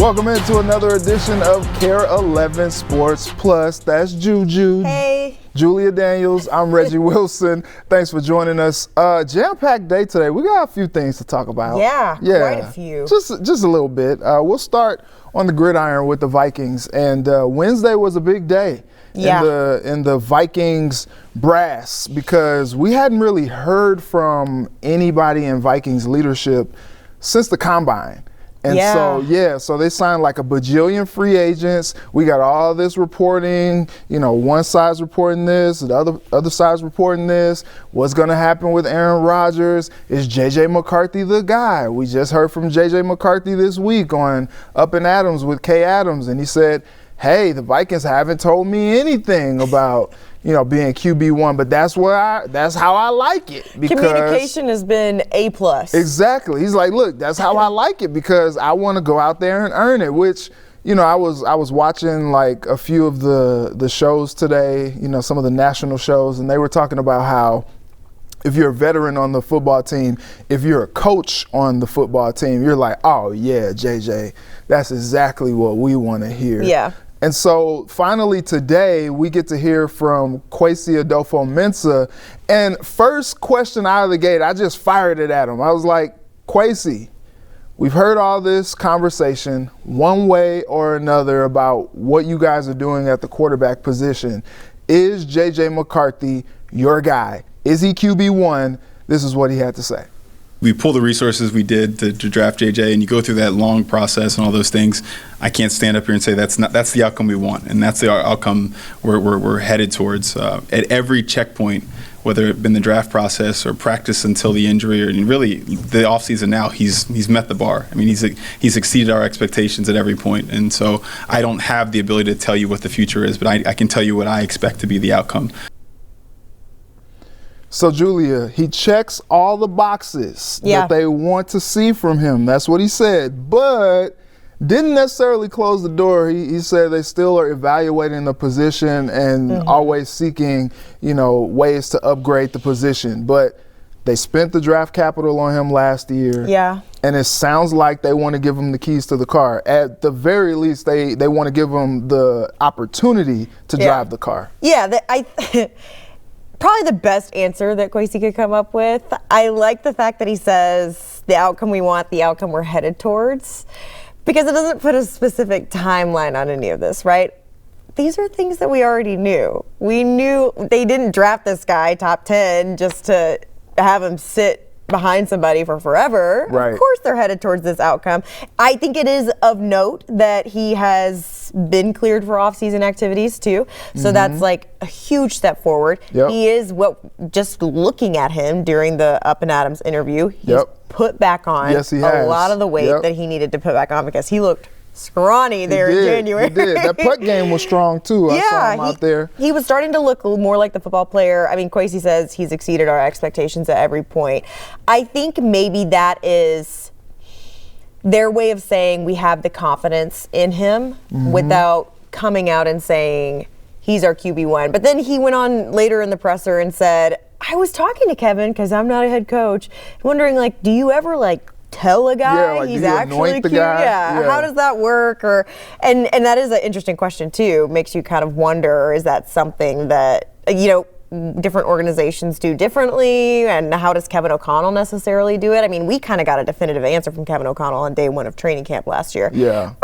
Welcome into another edition of KARE 11 Sports Plus. That's Juju. Hey. Julia Daniels. I'm Reggie Wilson. Thanks for joining us. Jam-packed day today. We got a few things to talk about. Yeah, quite a few. Just a little bit. We'll start on the gridiron with the Vikings. And Wednesday was a big day in the Vikings brass because we hadn't really heard from anybody in Vikings leadership since the Combine. And so they signed like a bajillion free agents. We got all this reporting, one side's reporting this, the other side's reporting this. What's going to happen with Aaron Rodgers? Is J.J. McCarthy the guy? We just heard from J.J. McCarthy this week on Up and Adams with Kay Adams, and he said, hey, the Vikings haven't told me anything about being QB1, but that's how I like it. Because communication has been A+. Exactly. He's like, look, that's how I like it because I want to go out there and earn it, which, I was watching like a few of the shows today, some of the national shows, and they were talking about how if you're a veteran on the football team, if you're a coach on the football team, you're like, oh, yeah, JJ, that's exactly what we want to hear. Yeah. And so finally today, we get to hear from Kwesi Adofo-Mensah. And first question out of the gate, I just fired it at him. I was like, Kwesi, we've heard all this conversation one way or another about what you guys are doing at the quarterback position. Is J.J. McCarthy your guy? Is he QB1? This is what he had to say. We pull the resources we did to draft JJ, and you go through that long process and all those things. I can't stand up here and say that's the outcome we want, and that's the outcome we're headed towards. At every checkpoint, whether it been the draft process or practice until the injury, or really the offseason now, he's met the bar. I mean, he's exceeded our expectations at every point, and so I don't have the ability to tell you what the future is, but I can tell you what I expect to be the outcome. So, Julia, he checks all the boxes that they want to see from him. That's what he said, but didn't necessarily close the door. He said they still are evaluating the position and always seeking, ways to upgrade the position. But they spent the draft capital on him last year. Yeah. And it sounds like they want to give him the keys to the car. At the very least, they want to give him the opportunity to drive the car. Yeah, probably the best answer that Kwesi could come up with. I like the fact that he says the outcome we want, the outcome we're headed towards, because it doesn't put a specific timeline on any of this, right? These are things that we already knew. We knew they didn't draft this guy top 10 just to have him sit behind somebody for forever. Right. Of course they're headed towards this outcome. I think it is of note that he has been cleared for off-season activities too. So that's like a huge step forward. Yep. He is just looking at him during the Up and Adams interview, he's put back on a lot of the weight that he needed to put back on because he looked scrawny there in January. He did. That putt game was strong too. I saw him out there. He was starting to look more like the football player. I mean, Kwesi says he's exceeded our expectations at every point. I think maybe that is their way of saying we have the confidence in him without coming out and saying he's our QB1. But then he went on later in the presser and said, I was talking to Kevin because I'm not a head coach, wondering do you ever tell a guy he's actually cute? Yeah. How does that work? And that is an interesting question too. Makes you kind of wonder, is that something that different organizations do differently, and how does Kevin O'Connell necessarily do it? I mean, we kind of got a definitive answer from Kevin O'Connell on day one of training camp last year. Yeah.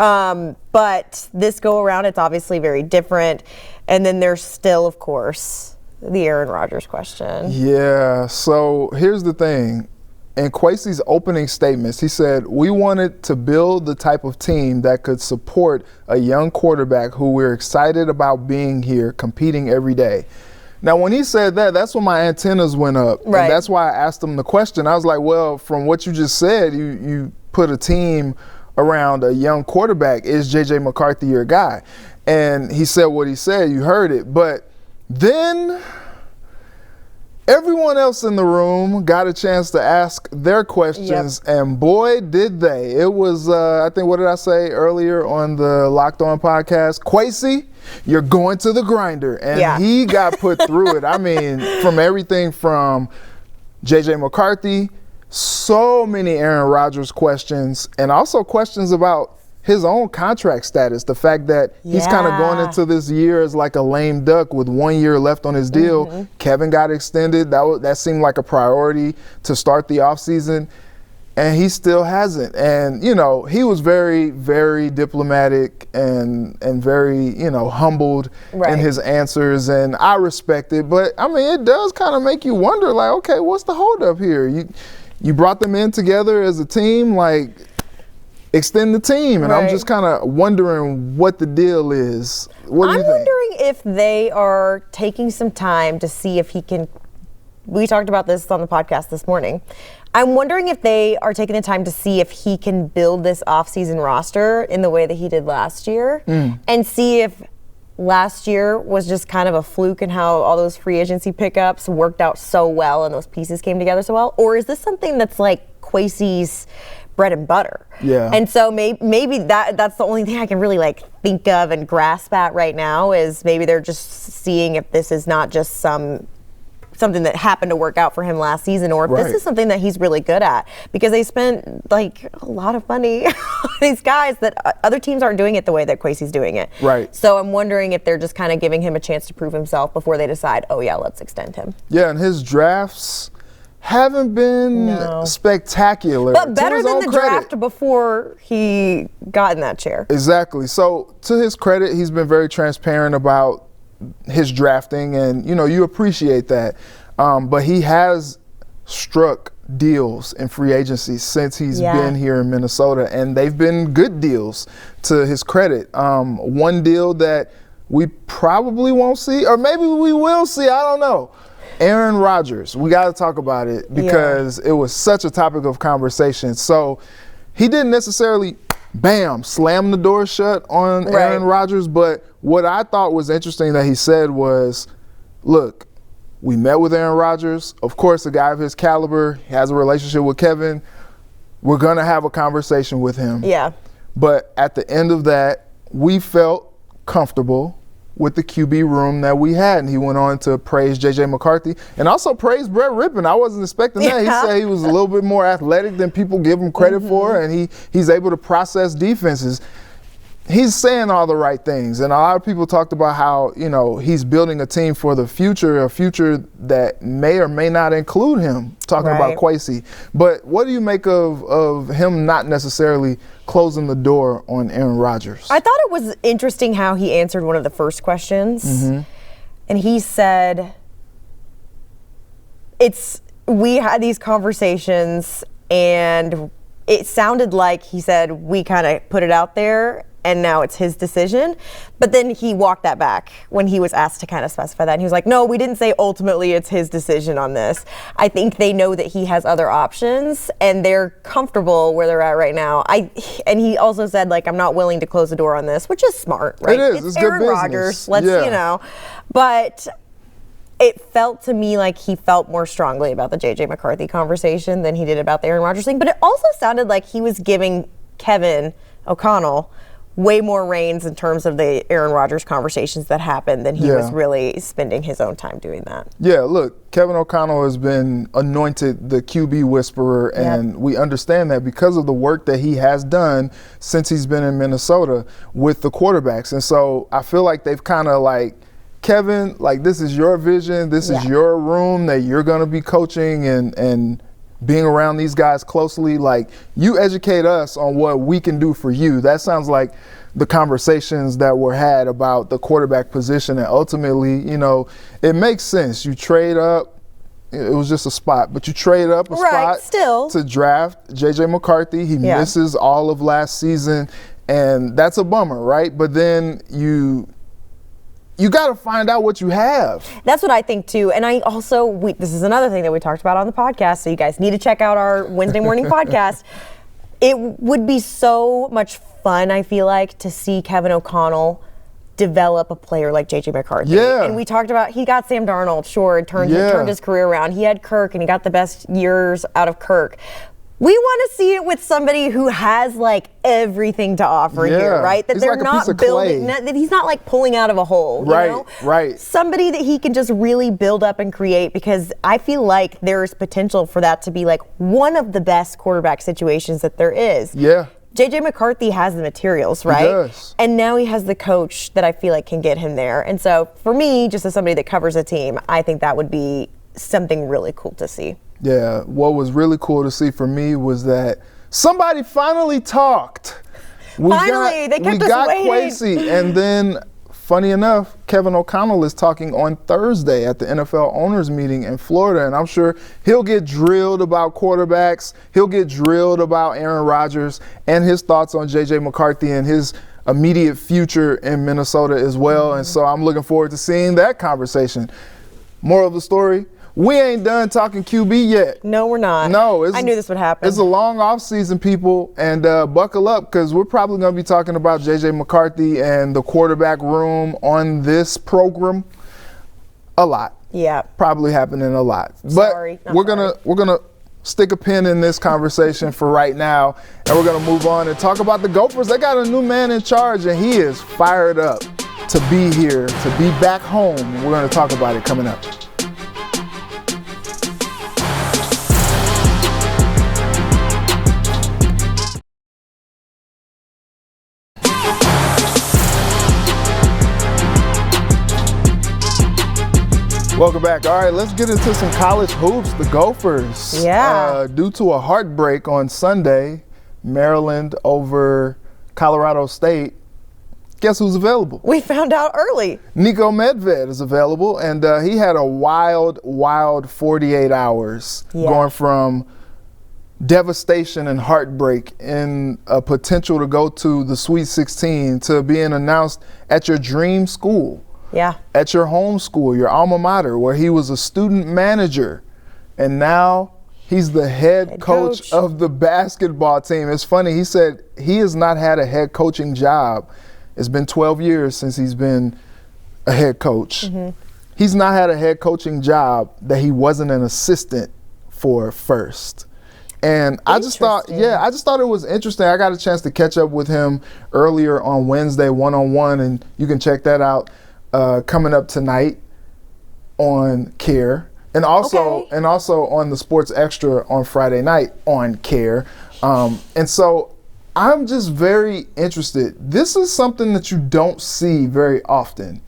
But this go around, it's obviously very different. And then there's still, of course, the Aaron Rodgers question. Yeah. So here's the thing. In Kwesi's opening statements, he said, we wanted to build the type of team that could support a young quarterback who we're excited about being here, competing every day. Now, when he said that, that's when my antennas went up. Right. And that's why I asked him the question. I was like, well, from what you just said, you put a team around a young quarterback. Is J.J. McCarthy your guy? And he said what he said. You heard it. But then everyone else in the room got a chance to ask their questions, and boy, did they. It was, I think, what did I say earlier on the Locked On podcast? Kwesi, you're going to the grinder. And he got put through it. I mean, from everything from J.J. McCarthy, so many Aaron Rodgers questions, and also questions about his own contract status, the fact that he's kind of going into this year as like a lame duck with 1 year left on his deal. Kevin got extended. That seemed like a priority to start the offseason, and he still hasn't. And, you know, he was very, very diplomatic and very, you know, humbled in his answers, and I respect it. But, I mean, it does kind of make you wonder, like, okay, what's the holdup here? You brought them in together as a team, like, extend the team, and I'm just kind of wondering what the deal is. What do you think? I'm wondering if they are taking some time to see if he can. We talked about this on the podcast this morning. I'm wondering if they are taking the time to see if he can build this offseason roster in the way that he did last year, and see if last year was just kind of a fluke in how all those free agency pickups worked out so well and those pieces came together so well, or is this something that's like Kwesi's bread and butter? Yeah. And so maybe that's the only thing I can really like think of and grasp at right now, is maybe they're just seeing if this is not just something that happened to work out for him last season, or if this is something that he's really good at, because they spent like a lot of money on these guys that other teams aren't doing it the way that Kwesi's doing it. Right. So I'm wondering if they're just kind of giving him a chance to prove himself before they decide, oh yeah, let's extend him. Yeah, and his drafts haven't been spectacular. But better than the draft before he got in that chair. Exactly. So to his credit, he's been very transparent about his drafting, and you know, you appreciate that. But he has struck deals in free agency since he's been here in Minnesota, and they've been good deals to his credit. One deal that we probably won't see, or maybe we will see, I don't know. Aaron Rodgers, we got to talk about it because it was such a topic of conversation. So he didn't necessarily, bam, slam the door shut on Aaron Rodgers, but what I thought was interesting that he said was, look, we met with Aaron Rodgers. Of course, a guy of his caliber, he has a relationship with Kevin. We're going to have a conversation with him. Yeah. But at the end of that, we felt comfortable with the QB room that we had. And he went on to praise J.J. McCarthy and also praise Brett Rippon. I wasn't expecting that. He said he was a little bit more athletic than people give him credit for, and he's able to process defenses. He's saying all the right things. And a lot of people talked about how, you know, he's building a team for the future, a future that may or may not include him, talking about Kwesi. But what do you make of him not necessarily closing the door on Aaron Rodgers? I thought it was interesting how he answered one of the first questions. And he said, we had these conversations, and it sounded like he said we kind of put it out there and now it's his decision. But then he walked that back when he was asked to kind of specify that. And he was like, no, we didn't say ultimately it's his decision on this. I think they know that he has other options and they're comfortable where they're at right now. And he also said, like, I'm not willing to close the door on this, which is smart, right? It is. It's Aaron good Rodgers. Let's, you know. But it felt to me like he felt more strongly about the J.J. McCarthy conversation than he did about the Aaron Rodgers thing. But it also sounded like he was giving Kevin O'Connell way more reins in terms of the Aaron Rodgers conversations that happened than he was really spending his own time doing that. Yeah, look, Kevin O'Connell has been anointed the QB whisperer, and we understand that because of the work that he has done since he's been in Minnesota with the quarterbacks. And so I feel like they've kind of like, Kevin, like, this is your vision, this is your room that you're going to be coaching and being around these guys closely. Like, you educate us on what we can do for you. That sounds like the conversations that were had about the quarterback position, and ultimately, you know, it makes sense. You trade up. It was just a spot, but you trade up a spot to draft J.J. McCarthy. He misses all of last season, and that's a bummer, right? But then you got to find out what you have. That's what I think too. And I also, this is another thing that we talked about on the podcast, so you guys need to check out our Wednesday morning podcast. It would be so much fun, I feel like, to see Kevin O'Connell develop a player like J.J. McCarthy. Yeah. And we talked about, he got Sam Darnold, sure, turned his career around. He had Kirk, and he got the best years out of Kirk. We want to see it with somebody who has like everything to offer here, right? That they're not building, that he's not like pulling out of a hole, you know? Right. Somebody that he can just really build up and create, because I feel like there's potential for that to be like one of the best quarterback situations that there is. Yeah. JJ McCarthy has the materials, right? He does. And now he has the coach that I feel like can get him there. And so for me, just as somebody that covers a team, I think that would be something really cool to see. Yeah, what was really cool to see for me was that somebody finally talked. They kept us waiting. Kwesi, and then, funny enough, Kevin O'Connell is talking on Thursday at the NFL owners meeting in Florida, and I'm sure he'll get drilled about quarterbacks. He'll get drilled about Aaron Rodgers and his thoughts on J.J. McCarthy and his immediate future in Minnesota as well. And so I'm looking forward to seeing that conversation. Moral of the story, we ain't done talking QB yet. No, we're not. No, I knew this would happen. It's a long off season, people, and buckle up because we're probably going to be talking about J.J. McCarthy and the quarterback room on this program a lot. Yeah, probably happening a lot. Sorry, but we're gonna stick a pin in this conversation for right now, and we're gonna move on and talk about the Gophers. They got a new man in charge, and he is fired up to be here, to be back home. We're gonna talk about it coming up. Welcome back. All right, let's get into some college hoops. The Gophers, due to a heartbreak on Sunday, Maryland over Colorado State. Guess who's available? We found out early. Niko Medved is available, and he had a wild 48 hours going from devastation and heartbreak in a potential to go to the Sweet 16 to being announced at your dream school. Yeah. At your home school, your alma mater, where he was a student manager, and now he's the head coach of the basketball team. It's funny, he said he has not had a head coaching job. It's been 12 years since he's been a head coach. Mm-hmm. He's not had a head coaching job that he wasn't an assistant for first. And I just thought it was interesting. I got a chance to catch up with him earlier on Wednesday, one-on-one, and you can check that out. Coming up tonight on CARE, and also on the Sports Extra on Friday night on CARE. And so I'm just very interested. This is something that you don't see very often.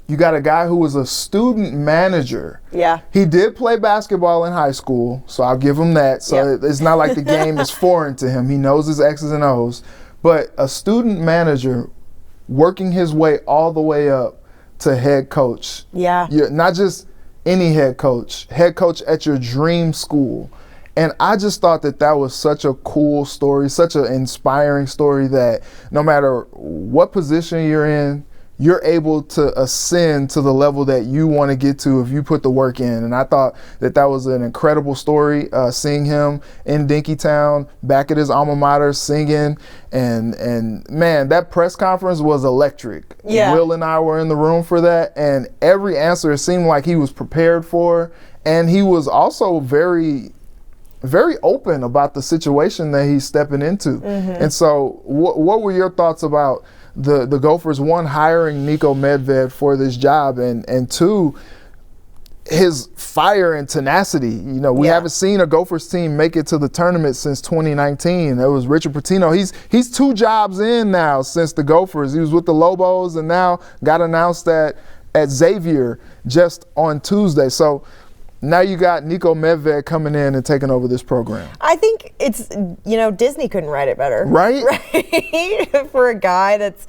You got a guy who was a student manager. Yeah. He did play basketball in high school, so I'll give him that. So it's not like the game is foreign to him. He knows his X's and O's. But a student manager working his way all the way up to head coach. Yeah. You're not just any head coach at your dream school. And I just thought that was such a cool story, such an inspiring story that no matter what position you're in, you're able to ascend to the level that you want to get to if you put the work in. And I thought that was an incredible story, seeing him in Dinkytown, back at his alma mater, singing. And man, that press conference was electric. Yeah. Will and I were in the room for that, and every answer it seemed like he was prepared for. And he was also very, very open about the situation that he's stepping into. Mm-hmm. And so what were your thoughts about the Gophers, one, hiring Niko Medved for this job, and two, his fire and tenacity? You know, we haven't seen a Gophers team make it to the tournament since 2019. It was Richard Pitino. He's 2 jobs in now since the Gophers. He was with the Lobos and now got announced at Xavier just on Tuesday. So now you got Niko Medved coming in and taking over this program. I think it's, Disney couldn't write it better. Right? Right? For a guy that's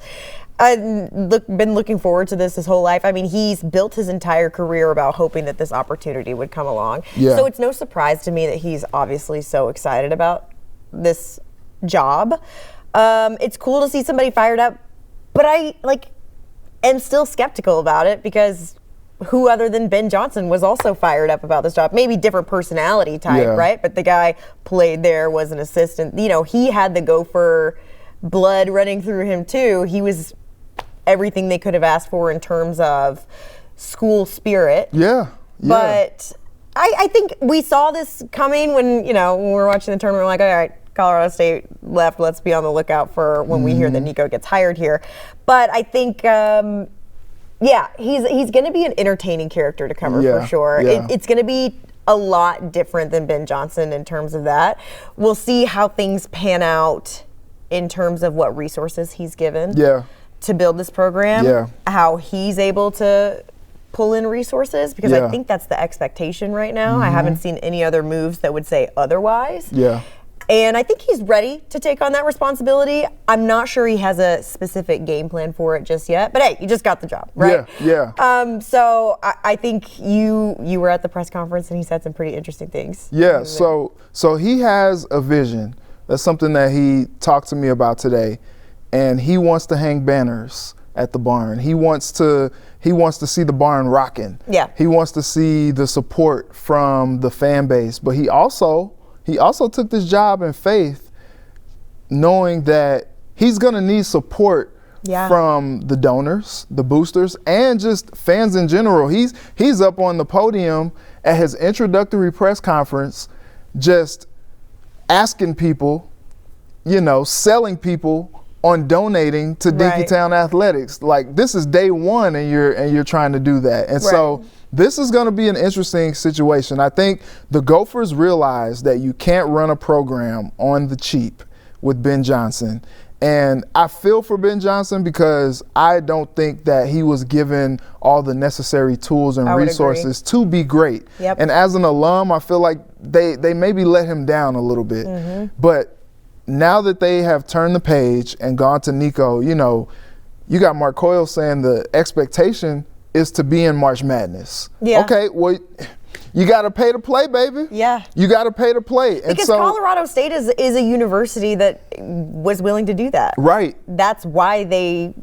been looking forward to this his whole life. I mean, he's built his entire career about hoping that this opportunity would come along. Yeah. So it's no surprise to me that he's obviously so excited about this job. It's cool to see somebody fired up, but I am still skeptical about it because who other than Ben Johnson was also fired up about this job? Maybe different personality type, right? But the guy played there, was an assistant. He had the Gopher blood running through him too. He was everything they could have asked for in terms of school spirit. Yeah. But I think we saw this coming when we were watching the tournament. We're like, all right, Colorado State left. Let's be on the lookout for when we hear that Niko gets hired here. But I think he's going to be an entertaining character to cover for sure. Yeah. It's going to be a lot different than Ben Johnson in terms of that. We'll see how things pan out in terms of what resources he's given Yeah. to build this program, Yeah. how he's able to pull in resources, because I Yeah. think that's the expectation right now. I haven't seen any other moves that would say otherwise. Yeah. And I think he's ready to take on that responsibility. I'm not sure he has a specific game plan for it just yet. But hey, you just got the job, right? Yeah. So I think you were at the press conference and he said some pretty interesting things. Yeah. So he has a vision. That's something that he talked to me about today, and he wants to hang banners at the barn. He wants to see the barn rocking. Yeah. He wants to see the support from the fan base, but he also took this job in faith, knowing that he's going to need support from the donors, the boosters, and just fans in general. He's up on the podium at his introductory press conference, just asking people, selling people on donating to Dinkytown Athletics. Like, this is day one, and you're trying to do that. And so this is going to be an interesting situation. I think the Gophers realize that you can't run a program on the cheap with Ben Johnson. And I feel for Ben Johnson because I don't think that he was given all the necessary tools and resources to be great. Yep. And as an alum, I feel like they maybe let him down a little bit. But now that they have turned the page and gone to Nico, you got Mark Coyle saying the expectation is to be in March Madness. Yeah. Okay, well, you got to pay to play, baby. Yeah. You got to pay to play. Because Colorado State is a university that was willing to do that. Right. That's why they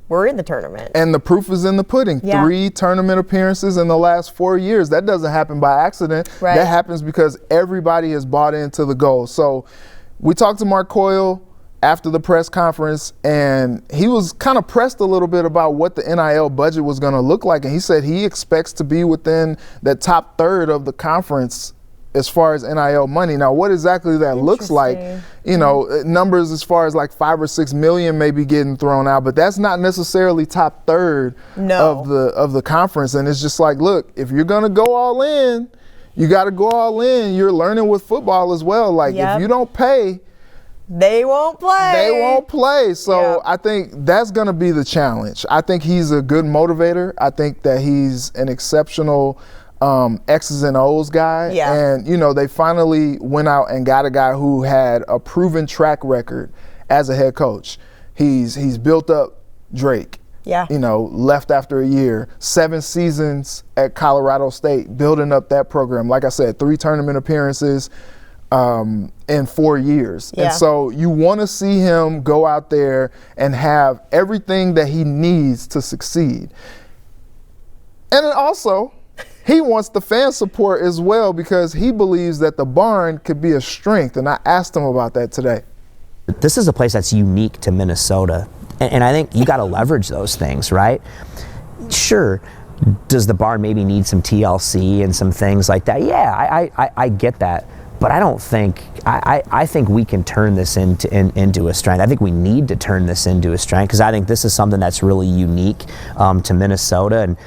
were in the tournament. And the proof is in the pudding. Yeah. 3 tournament appearances in the last 4 years. That doesn't happen by accident. Right. That happens because everybody has bought into the goal. So we talked to Mark Coyle after the press conference, and he was kind of pressed a little bit about what the NIL budget was going to look like. And he said he expects to be within the top third of the conference as far as NIL money. Now, what exactly that looks like, numbers as far as like 5 or 6 million may be getting thrown out, but that's not necessarily top third of the conference. And it's just like, look, if you're going to go all in, you got to go all in. You're learning with football as well. Like, if you don't pay, they won't play. So I think that's going to be the challenge. I think he's a good motivator. I think that he's an exceptional X's and O's guy. Yeah. And, they finally went out and got a guy who had a proven track record as a head coach. He's built up Drake. Yeah. Left after a year, 7 seasons at Colorado State, building up that program. Like I said, 3 tournament appearances in 4 years. Yeah. And so you want to see him go out there and have everything that he needs to succeed. And then also, he wants the fan support as well because he believes that the barn could be a strength. And I asked him about that today. This is a place that's unique to Minnesota. And I think you got to leverage those things, right? Sure. Does the barn maybe need some TLC and some things like that? Yeah, I get that. But I don't think, I think we can turn this into a strength. I think we need to turn this into a strength because I think this is something that's really unique to Minnesota. And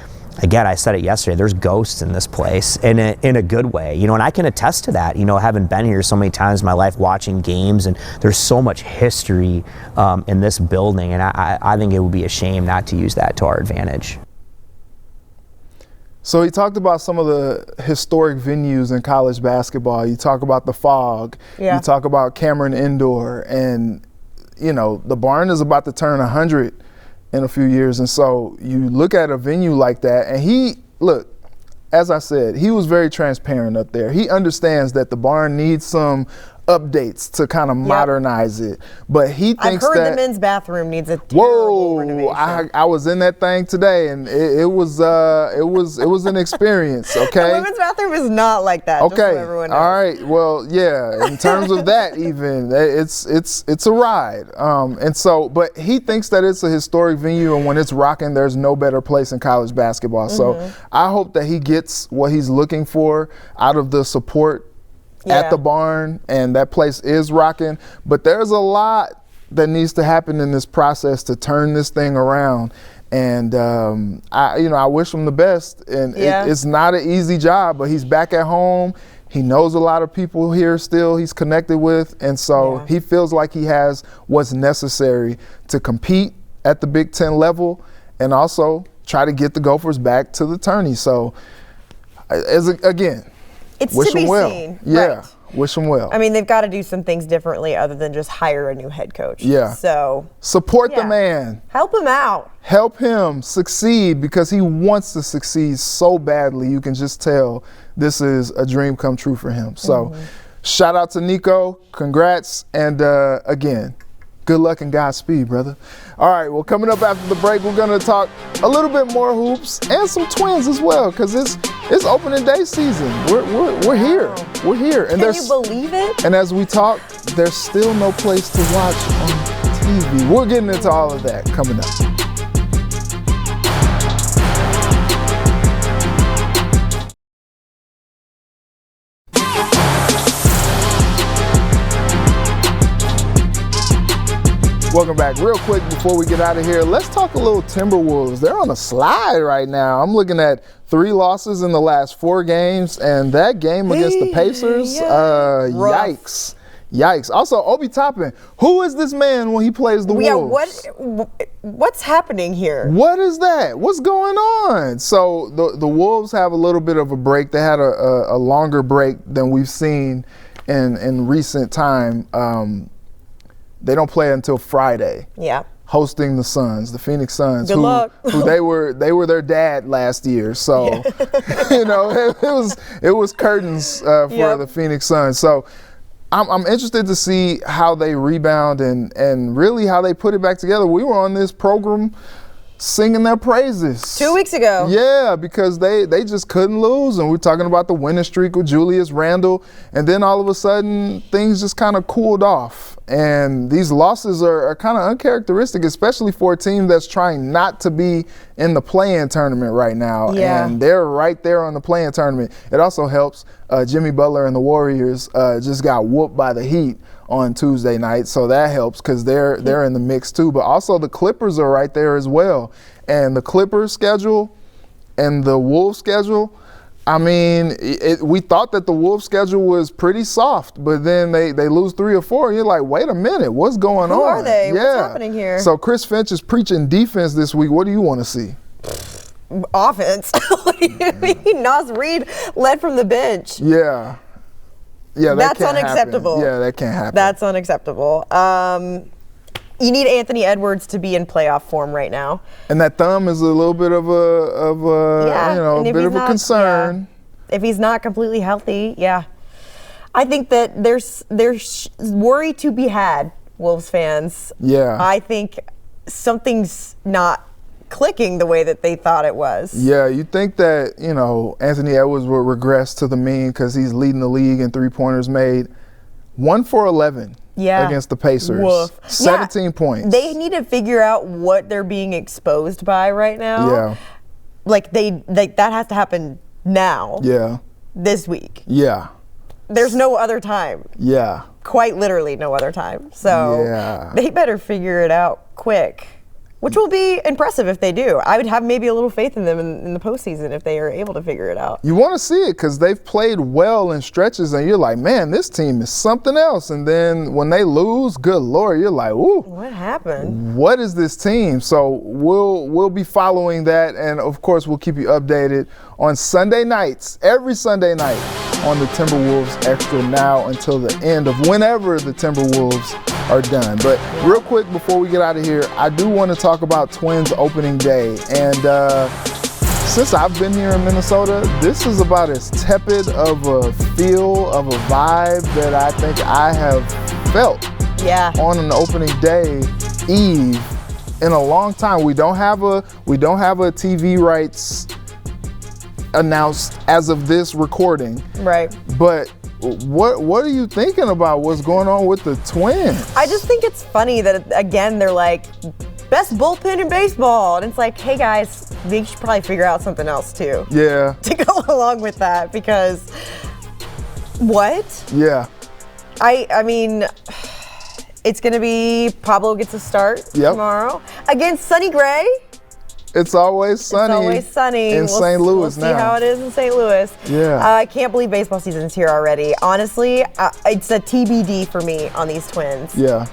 again, I said it yesterday, there's ghosts in this place in a good way, and I can attest to that, having been here so many times in my life watching games, and there's so much history in this building, and I think it would be a shame not to use that to our advantage. So he talked about some of the historic venues in college basketball. You talk about the Phog. Yeah. You talk about Cameron Indoor. And, the barn is about to turn 100 in a few years. And so you look at a venue like that, and as I said, he was very transparent up there. He understands that the barn needs some updates to kind of modernize it, but he thinks I've heard that the men's bathroom needs a terrible renovation. I was in that thing today, and it was an experience. Okay, the women's bathroom is not like that. Okay, just so everyone knows. All right. Well, yeah. In terms of that, even it's a ride. And so, but he thinks that it's a historic venue, and when it's rocking, there's no better place in college basketball. So I hope that he gets what he's looking for out of the support at the barn, and that place is rocking. But there's a lot that needs to happen in this process to turn this thing around. And I wish him the best. And it's not an easy job, but he's back at home. He knows a lot of people here still he's connected with, and so he feels like he has what's necessary to compete at the Big Ten level and also try to get the Gophers back to the tourney. So, again, it's wish to be him well. seen. Yeah, Right. wish him well. I mean, they've got to do some things differently other than just hire a new head coach. Yeah. So support the man. Help him out. Help him succeed because he wants to succeed so badly. You can just tell this is a dream come true for him. So shout out to Nico. Congrats. And again, good luck and Godspeed, brother. All right, well, coming up after the break, we're going to talk a little bit more hoops and some Twins as well because it's opening day season. We're here. We're here. And Can you believe it? And as we talk, there's still no place to watch on TV. We're getting into all of that coming up. Welcome back. Real quick before we get out of here, let's talk a little Timberwolves. They're on a slide right now. I'm looking at 3 losses in the last 4 games, and that game against the Pacers, yikes. Yikes. Also, Obi Toppin, who is this man when he plays the Wolves? What's happening here? What is that? What's going on? So the Wolves have a little bit of a break. They had a longer break than we've seen in recent time. They don't play until Friday. Yeah. Hosting the Suns, the Phoenix Suns, Good luck. who they were their dad last year. So, it was curtains for the Phoenix Suns. So, I'm interested to see how they rebound and really how they put it back together. We were on this program singing their praises 2 weeks ago. Yeah, because they just couldn't lose, and we're talking about the winning streak with Julius Randle, and then all of a sudden things just kind of cooled off. And these losses are kind of uncharacteristic, especially for a team that's trying not to be in the play-in tournament right now. Yeah. And they're right there on the play-in tournament. It also helps. Jimmy Butler and the Warriors just got whooped by the Heat on Tuesday night, so that helps because they're in the mix too. But also the Clippers are right there as well. And the Clippers schedule and the Wolves schedule, I mean, we thought that the Wolves schedule was pretty soft, but then they lose 3 or 4, and you're like, wait a minute, what's going on? Who are they? Yeah. What's happening here? So Chris Finch is preaching defense this week. What do you want to see? Offense. What do you mean? Nas Reed led from the bench. Yeah. Yeah, That's unacceptable. Yeah, that can't happen. That's unacceptable. You need Anthony Edwards to be in playoff form right now. And that thumb is a little bit of a bit of a concern. Yeah. If he's not completely healthy, I think that there's worry to be had, Wolves fans. Yeah. I think something's not clicking the way that they thought it was. Yeah, you think that, Anthony Edwards will regress to the mean because he's leading the league in 3-pointers made. 1 for 11 against the Pacers. Woof. 17 points. They need to figure out what they're being exposed by right now. Yeah. That has to happen now. Yeah. This week. Yeah. There's no other time. Yeah. Quite literally no other time. So they better figure it out quick. Which will be impressive if they do. I would have maybe a little faith in them in the postseason if they are able to figure it out. You want to see it because they've played well in stretches, and you're like, man, this team is something else. And then when they lose, good Lord, you're like, ooh. What happened? What is this team? So we'll be following that, and of course we'll keep you updated on Sunday nights, every Sunday night on the Timberwolves Extra now until the end of whenever the Timberwolves are done. But real quick before we get out of here, I do want to talk about Twins opening day. And since I've been here in Minnesota, this is about as tepid of a feel, of a vibe that I think I have felt on an opening day eve in a long time. We don't have a TV rights announced as of this recording. Right. But what are you thinking about what's going on with the Twins? I just think it's funny that, again, they're like, best bullpen in baseball. And it's like, hey, guys, they should probably figure out something else, too. Yeah. To go along with that, because what? Yeah. I mean, it's going to be Pablo gets a start tomorrow against Sonny Gray. It's always sunny. It's always sunny in St. Louis now. We'll see how it is in St. Louis. Yeah. I can't believe baseball season's here already. Honestly, it's a TBD for me on these Twins. Yeah.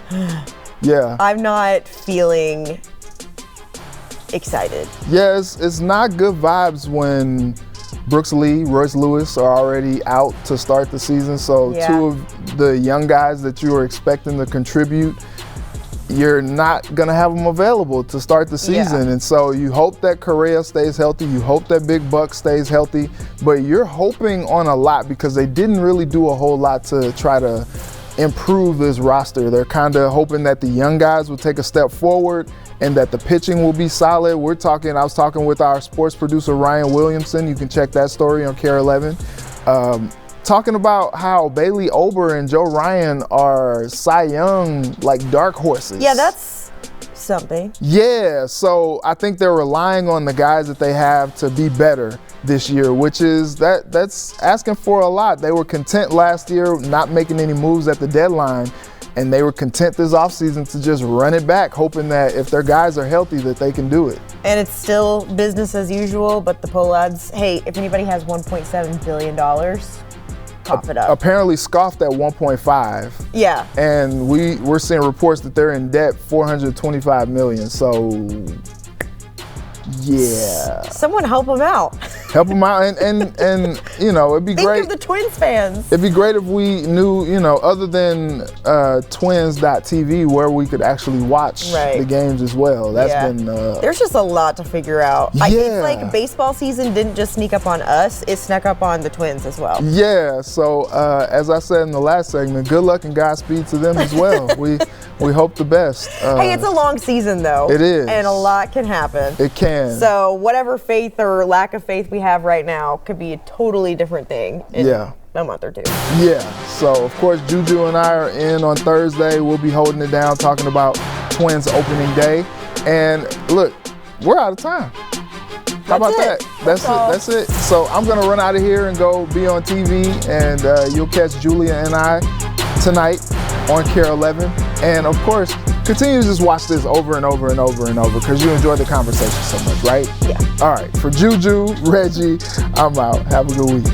Yeah. I'm not feeling excited. Yeah, it's not good vibes when Brooks Lee, Royce Lewis are already out to start the season. So two of the young guys that you were expecting to contribute, you're not going to have them available to start the season. And so you hope that Correa stays healthy. You hope that Big Buck stays healthy. But you're hoping on a lot because they didn't really do a whole lot to try to improve this roster. They're kind of hoping that the young guys will take a step forward and that the pitching will be solid. I was talking with our sports producer, Ryan Williamson. You can check that story on KARE 11. Talking about how Bailey Ober and Joe Ryan are Cy Young, like dark horses. Yeah, that's something. Yeah, so I think they're relying on the guys that they have to be better this year, which is that's asking for a lot. They were content last year not making any moves at the deadline, and they were content this offseason to just run it back, hoping that if their guys are healthy that they can do it. And it's still business as usual, but the Pohlads, hey, if anybody has $1.7 billion, cough it up. Apparently scoffed at 1.5. Yeah. And we're seeing reports that they're in debt $425 million. So yeah. Someone help them out. Help them out, and you know, it'd be Think great. of the Twins fans. It'd be great if we knew, you know, other than Twins.tv, where we could actually watch the games as well. That's been. There's just a lot to figure out. Yeah. It's like baseball season didn't just sneak up on us; it snuck up on the Twins as well. Yeah. So as I said in the last segment, good luck and Godspeed to them as well. We hope the best. Hey, it's a long season though. It is, and a lot can happen. It can. So whatever faith or lack of faith we have right now could be a totally different thing in a month or two. Yeah. So of course Juju and I are in on Thursday. We'll be holding it down, talking about Twins opening day. And look, we're out of time. How about that? That's it. So I'm gonna run out of here and go be on TV, and you'll catch Julia and I tonight on KARE 11. And of course, continue to just watch this over and over and over and over because you enjoy the conversation so much, right? Yeah. All right. For Juju, Reggie, I'm out. Have a good week.